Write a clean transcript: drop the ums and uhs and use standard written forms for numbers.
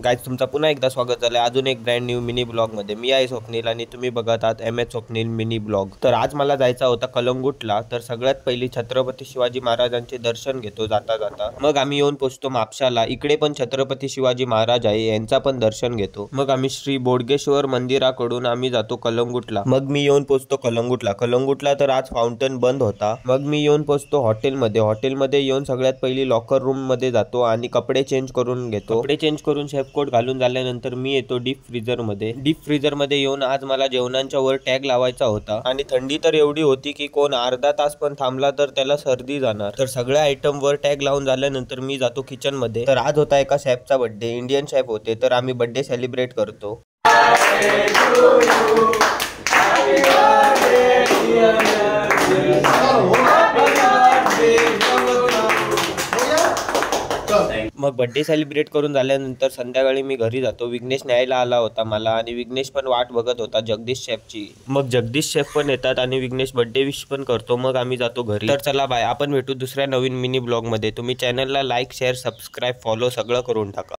Guys तुमचा पुन्हा एकदा स्वागत झालं अजून एक ब्रँड न्यू मिनी ब्लॉग मध्ये। मी आहे स्वप्नील आणि तुम्ही बघत आहात M H Swapnil mini blog. तर आज मला जायचा होता कलंगूटला। तर सगळ्यात पहिली छत्रपती शिवाजी महाराजांचे दर्शन घेतो जाता जाता। मग आम्ही येऊन पोहोचतो म्हापशाला। इकडे पण छत्रपती शिवाजी महाराज आहे, यांचा पण दर्शन घेतो। मग आम्ही श्री बोडगेश्वर मंदिराकडून आम्ही जातो कलंगूटला। मग मी येऊन पोहोचतो कलंगूटला तर आज फाउंटन बंद होता। मग मी येऊन पोहोचतो हॉटेलमध्ये येऊन सगळ्यात पहिली लॉकर रूम मध्ये जातो आणि कपडे चेंज करून घेतो। कपडे चेंज करून शेफ कोट घालून झाल्यानंतर मी येतो डीप फ्रीजर मध्ये येऊन आज मला जेवणांच्या वर टॅग लावायचा होता आणि थंडी तर एवढी होती की कोण अर्धा तास पण थांबला तर त्याला सर्दी जाणार। तर सगळ्या आयटम वर टॅग लावून झाल्यानंतर मी जातो किचन मध्ये। तर आज होता एका शेफचा बर्थडे, इंडियन शेफ होते, तर आम्ही बर्थडे सेलिब्रेट करतो। मग बर्थडे सेलिब्रेट करून झाल्यानंतर संध्याकाळी मी घरी जातो। विघ्नेश न्यायला आला होता मला आणि विघ्नेश पण वाट बघत होता जगदीश शेफची। मग जगदीश शेफ पण येतात आणि विघ्नेश बर्थडे विश पण करतो। मग आम्ही जातो घरी। तर चला बाय, आपण भेटू दुसऱ्या नवीन मिनी ब्लॉग मध्ये। तुम्ही चॅनलला लाईक शेअर सबस्क्राईब फॉलो सगळं करून टाका।